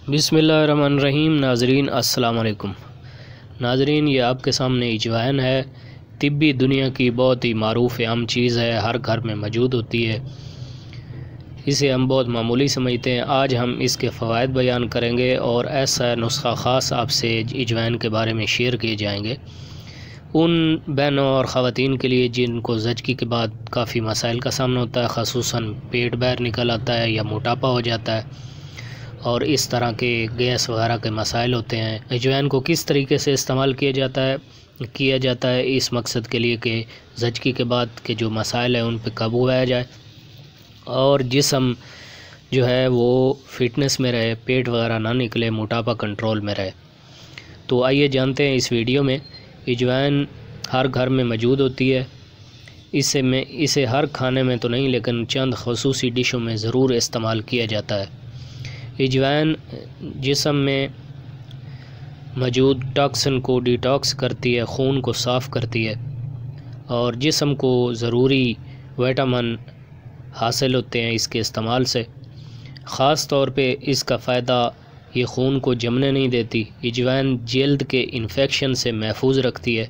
بسم اللہ الرحمن الرحیم۔ ناظرین السلام علیکم۔ ناظرین، یہ آپ کے سامنے اجوائن ہے۔ طبی دنیا کی بہت ہی معروف عام چیز ہے، ہر گھر میں موجود ہوتی ہے، اسے ہم بہت معمولی سمجھتے ہیں۔ آج ہم اس کے فوائد بیان کریں گے اور ایسا نسخہ خاص آپ سے اجوائن کے بارے میں شیئر کیے جائیں گے ان بہنوں اور خواتین کے لیے جن کو زچگی کے بعد کافی مسائل کا سامنا ہوتا ہے، خصوصاً پیٹ باہر نکل آتا ہے یا موٹاپا ہو جاتا ہے اور اس طرح کے گیس وغیرہ کے مسائل ہوتے ہیں۔ اجوائن کو کس طریقے سے استعمال کیا جاتا ہے اس مقصد کے لیے کہ زچگی کے بعد کے جو مسائل ہیں ان پہ قابو پایا جائے اور جسم جو ہے وہ فٹنس میں رہے، پیٹ وغیرہ نہ نکلے، موٹاپا کنٹرول میں رہے۔ تو آئیے جانتے ہیں اس ویڈیو میں۔ اجوائن ہر گھر میں موجود ہوتی ہے، اسے ہر کھانے میں تو نہیں لیکن چند خصوصی ڈشوں میں ضرور استعمال کیا جاتا ہے۔ اجوائن جسم میں موجود ٹاکسن کو ڈیٹاکس کرتی ہے، خون کو صاف کرتی ہے اور جسم کو ضروری وٹامن حاصل ہوتے ہیں اس کے استعمال سے۔ خاص طور پہ اس کا فائدہ یہ خون کو جمنے نہیں دیتی۔ اجوائن جلد کے انفیکشن سے محفوظ رکھتی ہے۔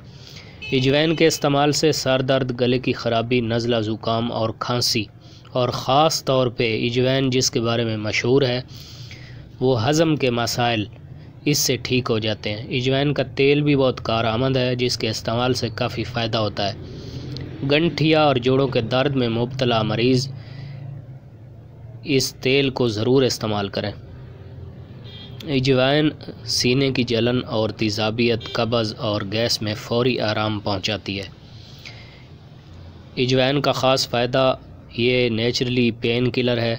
اجوائن کے استعمال سے سر درد، گلے کی خرابی، نزلہ، زکام اور کھانسی، اور خاص طور پہ اجوائن جس کے بارے میں مشہور ہے وہ ہضم کے مسائل اس سے ٹھیک ہو جاتے ہیں۔ اجوائن کا تیل بھی بہت کارآمد ہے جس کے استعمال سے کافی فائدہ ہوتا ہے۔ گنٹھیا اور جوڑوں کے درد میں مبتلا مریض اس تیل کو ضرور استعمال کریں۔ اجوائن سینے کی جلن اور تیزابیت، قبض اور گیس میں فوری آرام پہنچاتی ہے۔ اجوائن کا خاص فائدہ یہ نیچرلی پین کلر ہے۔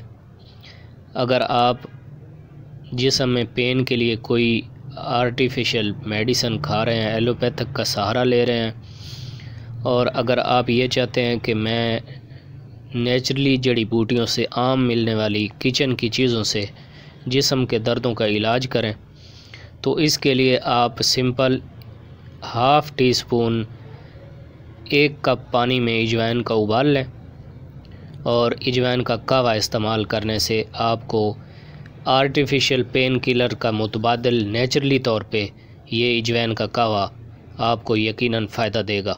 اگر آپ جسم میں پین کے لیے کوئی آرٹیفیشل میڈیسن کھا رہے ہیں، ایلوپیتھک کا سہارا لے رہے ہیں، اور اگر آپ یہ چاہتے ہیں کہ میں نیچرلی جڑی بوٹیوں سے، عام ملنے والی کچن کی چیزوں سے جسم کے دردوں کا علاج کریں، تو اس کے لیے آپ سمپل ½ ٹی اسپون 1 کپ پانی میں اجوائن کا ابال لیں اور اجوائن کا قہوہ استعمال کرنے سے آپ کو آرٹیفیشل پین کلر کا متبادل نیچرلی طور پہ یہ اجوائن کا قہوہ آپ کو یقیناً فائدہ دے گا۔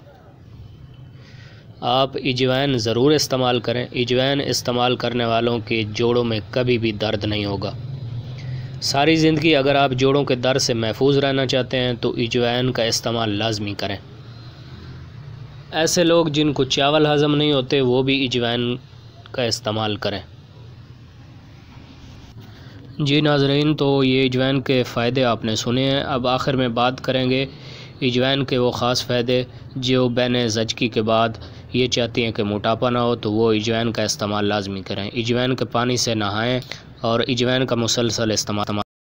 آپ اجوائن ضرور استعمال کریں۔ اجوائن استعمال کرنے والوں کے جوڑوں میں کبھی بھی درد نہیں ہوگا۔ ساری زندگی اگر آپ جوڑوں کے درد سے محفوظ رہنا چاہتے ہیں تو اجوائن کا استعمال لازمی کریں۔ ایسے لوگ جن کو چاول ہضم نہیں ہوتے وہ بھی اجوائن کا استعمال کریں۔ جی ناظرین، تو یہ اجوائن کے فائدے آپ نے سنے ہیں۔ اب آخر میں بات کریں گے اجوائن کے وہ خاص فائدے جو بہنیں زچگی کے بعد یہ چاہتی ہیں کہ موٹاپا نہ ہو تو وہ اجوائن کا استعمال لازمی کریں۔ اجوائن کے پانی سے نہائیں اور اجوائن کا مسلسل استعمال